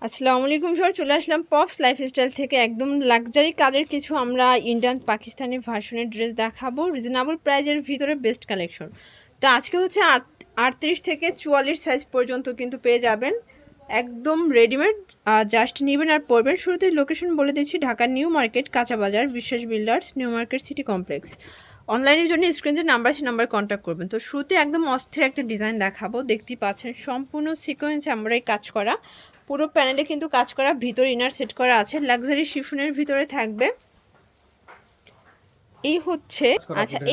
আসসালামু আলাইকুম স্যার, চলে আসলাম পপস লাইফস্টাইল থেকে একদম লাক্সারি কাজের কিছু আমরা ইন্ডিয়ান পাকিস্তানি ভার্সনের ড্রেস দেখাবো রিজনেবল প্রাইজের ভিতরে বেস্ট কালেকশন। তো আজকে হচ্ছে 38 থেকে 44 সাইজ পর্যন্ত কিন্তু পেয়ে যাবেন একদম রেডিমেড। জাস্ট নেবেন আর পরবেন। শুরুতেই লোকেশন বলে দিচ্ছি, ঢাকা নিউ মার্কেট, কাঁচা বাজার, বিশ্বাস builders, new market city complex. অনলাইনের জন্য স্ক্রিনে যে নাম্বার আছে নাম্বার কন্ট্যাক্ট করবেন। তো শুরুতে একদম অস্থির একটা ডিজাইন দেখাবো, দেখতেই পাচ্ছেন সম্পূর্ণ সিকোয়েন্স আমরাই কাজ করা, পুরো প্যানেলে কিন্তু কাজ করা, ভিতরে ইনার সেট করা আছে, লাক্সারি শিফনের ভিতরে থাকবে। এই হচ্ছে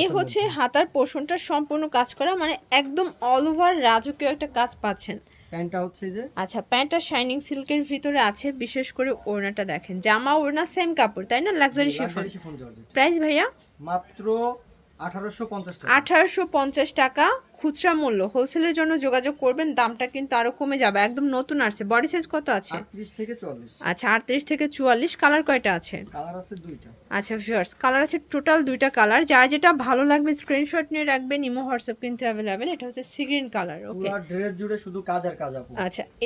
এই হচ্ছে হাতার পোর্শনটা সম্পূর্ণ কাজ করা, মানে একদম অল ওভার রাজকীয় একটা কাজ পাচ্ছেন। প্যান্টটা হচ্ছে যে প্যান্টটা শাইনিং সিল্কের ভিতরে আছে, বিশেষ করে ওড়নাটা দেখেন, জামা ওড়না সেম কাপড় তাই না, লাক্সারি শিফন। প্রাইস ভাইয়া মাত্র 1850 টাকা। 1850 টাকা খুচরা মূল্য। হোলসেলের জন্য যোগাযোগ করবেন, দামটা কিন্তু আরো কমে যাবে। একদম নতুন আসছে। বডি সাইজ কত আছে? 38 থেকে 44। 38 থেকে 44। কালার কয়টা আছে? কালার আছে দুইটা। ভিউয়ার্স, কালার আছে টোটাল দুইটা কালার। যার যেটা ভালো লাগবে স্ক্রিনশট নিয়ে রাখবেন, ইমো হোয়াটসঅ্যাপ কিন্তু অ্যাভেলেবেল। এটা হচ্ছে সি গ্রিন কালার। ওকে, পুরো ড্রেস জুড়ে শুধু কাজ আর কাজ আপু।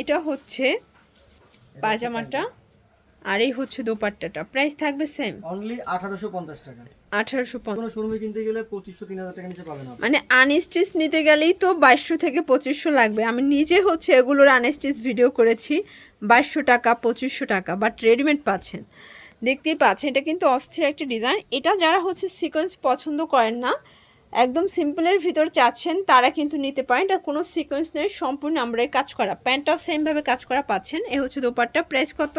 এটা হচ্ছে পায়জামাটা, আর এই হচ্ছে দোপাট্টাটা। প্রাইস থাকবে সেম, অনলি 1850 টাকা। 1850। কোনো শোরুমে কিনতে গেলে 2500 3000 টাকা নিচে পাবেন না। মানে আনস্টিচ নিতে গেলেই তো 2200 থেকে 2500 লাগবে। আমি নিজে হচ্ছে এগুলোর আনস্টিচ ভিডিও করেছি, 2200 টাকা 2500 টাকা, বাট রেডিমেড পাচ্ছেন। দেখতেই পাচ্ছেন এটা কিন্তু অস্থির একটা ডিজাইন। এটা যারা হচ্ছে সিকোয়েন্স পছন্দ করেন না, একদম সিম্পলের ভিতর চাচ্ছেন, তারা কিন্তু নিতে পারেন। এটা কোনো সিকোয়েন্স নেই, সম্পূর্ণ আমরাই কাজ করা। প্যান্টটাও সেমভাবে কাজ করা পাচ্ছেন। এ হচ্ছে দোপাট্টা। প্রাইস কত?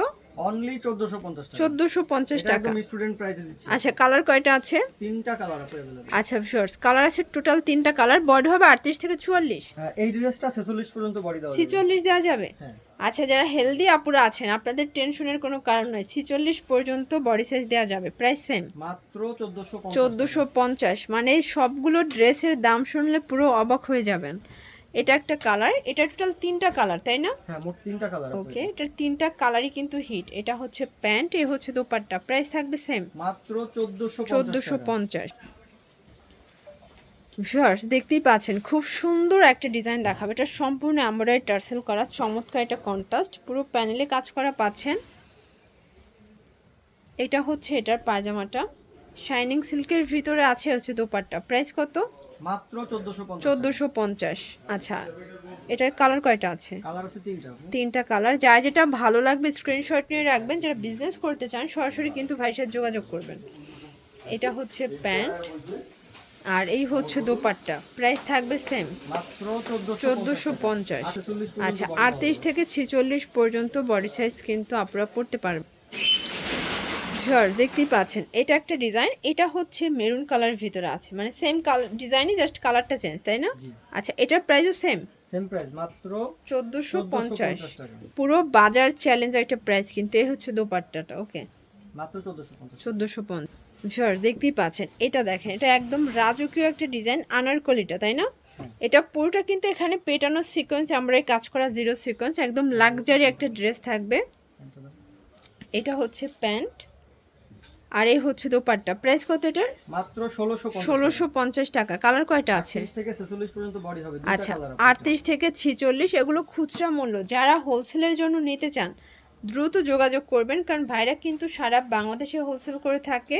অনলি 1450 টাকা। 1450 টাকা। একদম স্টুডেন্ট প্রাইসে দিচ্ছি। কালার কয়টা আছে? তিনটা কালার अवेलेबल। ভিউয়ার্স, কালার আছে টোটাল তিনটা কালার। বডি হবে 38 থেকে 44। হ্যাঁ, এই ড্রেসটা 46 পর্যন্ত বডি দেওয়া যাবে। 46 দেওয়া যাবে? হ্যাঁ। যারা হেলদি আপুরা আছেন, আপনাদের টেনশনের কোনো কারণ নাই, 46 পর্যন্ত বডি সাইজ দেওয়া যাবে। প্রাইস সেম, মাত্র 1450। 1450। মানে সবগুলো ড্রেসের দাম শুনলে পুরো অবাক হয়ে যাবেন। এটা একটা কালার, এটা টোটাল তিনটা কালার তাই না? হ্যাঁ, মোট তিনটা কালার। ওকে, এটার তিনটা কালারই কিন্তু হিট। এটা হচ্ছে প্যান্ট, এ হচ্ছে দোপাট্টা। প্রাইস থাকবে সেম, মাত্র 1450। ভিউয়ার্স, দেখতেই পাচ্ছেন খুব সুন্দর একটা ডিজাইন দেখাবে। এটা সম্পূর্ণ এমব্রয়ডারি টার্সেল করা, চমৎকার একটা কন্ট্রাস্ট, পুরো প্যানেলে কাজ করা পাচ্ছেন। এটা হচ্ছে এটার পায়জামাটা, শাইনিং সিল্কের ভিতরে আছে হচ্ছে দোপাট্টা। প্রাইস কত? মাত্র 1450। 1450। এটার কালার কয়টা আছে? কালার আছে তিনটা। তিনটা কালার। যার যেটা ভালো লাগবে স্ক্রিনশট নিয়ে রাখবেন। যারা বিজনেস করতে চান সরাসরি কিন্তু ভাইয়ের সাথে যোগাযোগ করবেন। এটা হচ্ছে প্যান্ট, আর এই হচ্ছে দোপাট্টা। প্রাইস থাকবে সেম, মাত্র 1450। 38 থেকে 46 পর্যন্ত বডি সাইজ কিন্তু আপনারা পড়তে পারবেন। দেখতেই পাচ্ছেন এটা একটা ডিজাইন। এটা হচ্ছে মেরুন কালার ভিতরে আছে, মানে সেম কালার ডিজাইনই, জাস্ট কালারটা চেঞ্জ তাই না? এটার প্রাইসও সেম, সেম প্রাইস মাত্র 1450 টাকা। পুরো বাজার চ্যালেঞ্জ একটা প্রাইস কিন্তু। এই হচ্ছে দোপাট্টাটা। ওকে, মাত্র 1450। 1450। দেখতেই পাচ্ছেন এটা দেখেন, এটা একদম রাজকীয় একটা ডিজাইন, আনারকলিটা তাই না? এটা পুরোটা কিন্তু এখানে পেটানো সিকোয়েন্স আমরা কাজ করা, জিরো সিকোয়েন্স, একদম লাক্সারি একটা ড্রেস থাকবে। এটা হচ্ছে প্যান্ট, আর এই হচ্ছে দোপাট্টা। প্রাইস কত এটার? মাত্র 1650 টাকা। কালার কয়টা আছে? 38 থেকে 46 পর্যন্ত বডি হবে। 38 থেকে 46। এগুলো খুচরা মূল্য। যারা হোলসেলের জন্য নিতে চান দ্রুত যোগাযোগ করবেন, কারণ ভাইরা কিন্তু সারা বাংলাদেশে হোলসেল করে থাকে।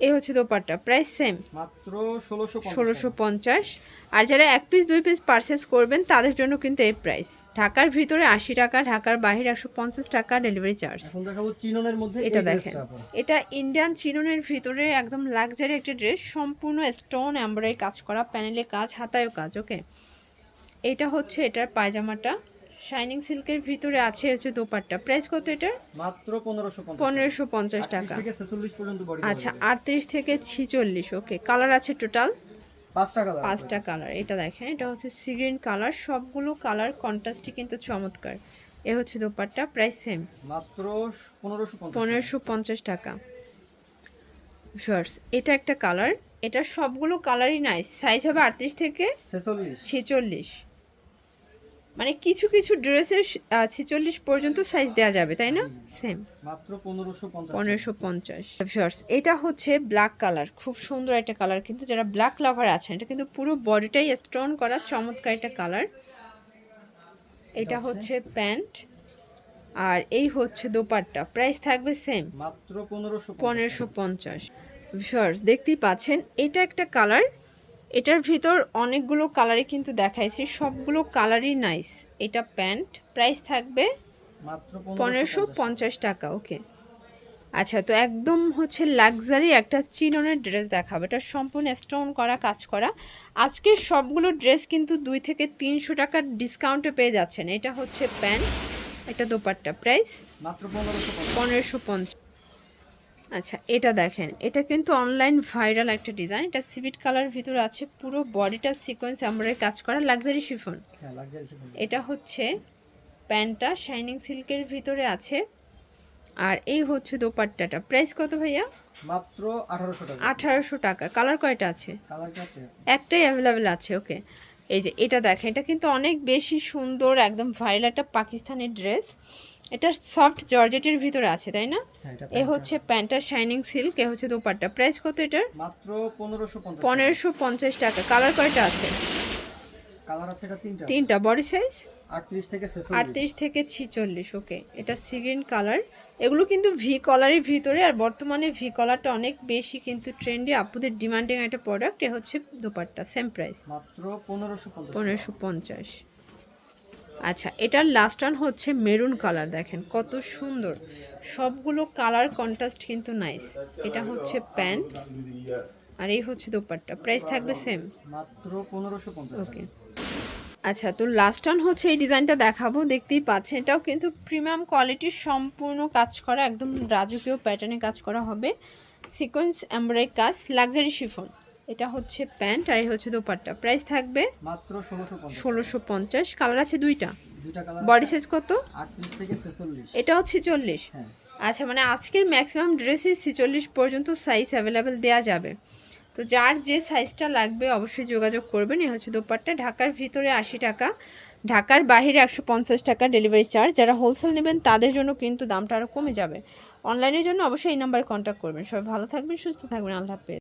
এই হচ্ছে দোপাট্টা। প্রাইস সেম, মাত্র 1650। 1650। আর যারা এক পিস দুই পিস পারচেস করবেন তাদের জন্য কিন্তু এই প্রাইস। ঢাকার ভিতরে 80 টাকা, ঢাকার বাইরে 150 টাকা ডেলিভারি চার্জ। এখন দেখাবো চিননের মধ্যে। এটা দেখেন, এটা ইন্ডিয়ান চিননের ভিতরে একদম লাক্সারি একটা ড্রেস, সম্পূর্ণ স্টোন এমব্রয়ডারি কাজ করা, প্যানেলে কাজ, হাতায়ও কাজ। ওকে, এটা হচ্ছে এটার পায়জামাটা, শাইনিং সিল্কের ভিতরে আছে হচ্ছে দোপাট্টা। প্রাইস কত এটার? মাত্র 1550 টাকা। 38 থেকে 46 পর্যন্ত বডি। 38 থেকে 46। ওকে, কালার আছে টোটাল পাঁচটা কালার। এটা দেখেন, এটা হচ্ছে সি গ্রিন কালার। সবগুলো কালার কন্ট্রাস্টই কিন্তু চমৎকার। এ হচ্ছে দোপাট্টা। প্রাইস সেম, মাত্র 1550। 1550 টাকা। এটা একটা কালার। এটা সবগুলো কালারই নাইস। সাইজ হবে 38 থেকে 46। মানে কিছু কিছু ড্রেসের 46 পর্যন্ত সাইজ দেওয়া যাবে তাই না? সেম, মাত্র 1550। 1550। এটা হচ্ছে ব্ল্যাক কালার, খুব সুন্দর একটা কালার কিন্তু। যারা ব্ল্যাক লাভার আছেন, এটা কিন্তু পুরো বডিটাই স্টোন করা, চমৎকার একটা কালার। এটা হচ্ছে প্যান্ট, আর এই হচ্ছে দোপাট্টা, প্রাইস থাকবে সেম মাত্র 1550 1550। ভিউয়ার্স দেখতেই পাচ্ছেন, এটা একটা কালার, এটার ভিতর অনেকগুলো কালারই কিন্তু দেখাইছি, সবগুলো কালারই নাইস। এটা প্যান্ট, প্রাইস থাকবে মাত্র 1550 টাকা। ওকে, আচ্ছা, তো একদম হচ্ছে লাক্সারি একটা চিননের ড্রেস দেখাবো, এটা সম্পূর্ণ স্টোন করা, কাজ করা। আজকের সবগুলো ড্রেস কিন্তু 2 থেকে 300 টাকার ডিসকাউন্টে পেয়ে যাচ্ছেন। এটা হচ্ছে প্যান্ট, এটা দোপাট্টা, প্রাইস মাত্র 1550 1550। আচ্ছা, এটা দেখেন, এটা কিন্তু অনলাইন ভাইরাল একটা ডিজাইন, এটা সিভিট কালার ভিতরে আছে, পুরো বডিটা সিকোয়েন্স এমব্রয়ডারি কাজ করা, লাক্সারি শিফন। হ্যাঁ লাক্সারি শিফন। এটা হচ্ছে প্যান্টটা শাইনিং সিল্কের ভিতরে আছে, আর এই হচ্ছে দোপাট্টাটা, প্রাইস কত ভাইয়া? মাত্র 1800 টাকা। 1800 টাকা। কালার কয়টা আছে? কালার কি আছে? একটাই অ্যাভেলেবেল আছে। ওকে, এই যে এটা দেখেন, এটা কিন্তু অনেক বেশি সুন্দর, একদম ভাইরাল একটা পাকিস্তানি ড্রেস। এটা সফট জর্জেটের ভিতরে আছে, তাই না? হ্যাঁ এটা এ হচ্ছে প্যান্টটা শাইনিং সিল্ক, এ হচ্ছে দোপাট্টা, প্রাইস কত এটার? মাত্র 1550 1550 টাকা। কালার কয়টা আছে? কালার আছে এটা তিনটা। তিনটা। বডি সাইজ 38 থেকে 46। 38 থেকে 46। ওকে, এটা সি গ্রিন কালার। এগুলো কিন্তু ভি কলারের ভিতরে, আর বর্তমানে ভি কলারটা অনেক বেশি কিন্তু ট্রেন্ডি, আপুদের ডিমান্ডিং একটা প্রোডাক্ট। এ হচ্ছে দোপাট্টা, সেম প্রাইস মাত্র 1550। 1550। আচ্ছা, এটার লাস্ট ওয়ান হচ্ছে মেরুন কালার, দেখেন কত সুন্দর, সবগুলো কালার কন্ট্রাস্ট কিন্তু নাইস। এটা হচ্ছে প্যান্ট, আর এই হচ্ছে দোপাট্টা, প্রাইস থাকবে সেম মাত্র 1550। ওকে। আচ্ছা, তো লাস্ট ওয়ান হচ্ছে এই ডিজাইনটা দেখাবো, দেখতেই পাচ্ছেন, এটাও কিন্তু প্রিমিয়াম কোয়ালিটির, সম্পূর্ণ কাজ করা, একদম রাজকীয় প্যাটার্নে কাজ করা হবে, সিকোয়েন্স এমব্রয়ডারি কাজ, লাক্সারি শিফন। এটা হচ্ছে প্যান্ট, আর এই হচ্ছে দোপাট্টা, প্রাইস থাকবে মাত্র 1650। 1650। কালার আছে দুইটা। দুইটা কালার। বডি সাইজ কত? 38 থেকে 46। এটাও 46। হ্যাঁ আচ্ছা, মানে আজকের ম্যাক্সিমাম ড্রেসে 46 পর্যন্ত সাইজ অ্যাভেলেবেল দেওয়া যাবে। তো যার যে সাইজটা লাগবে অবশ্যই যোগাযোগ করবেন। এই হচ্ছে দোপাট্টা, ঢাকার ভিতরে 80 টাকা, ঢাকার বাইরে 150 টাকা ডেলিভারি চার্জ। যারা হোলসেল নেবেন তাদের জন্য কিন্তু দামটা আরও কমে যাবে। অনলাইনের জন্য অবশ্যই এই নাম্বারে কন্ট্যাক্ট করবেন। সবাই ভালো থাকবেন, সুস্থ থাকবেন, আল্লাহ হাফেজ।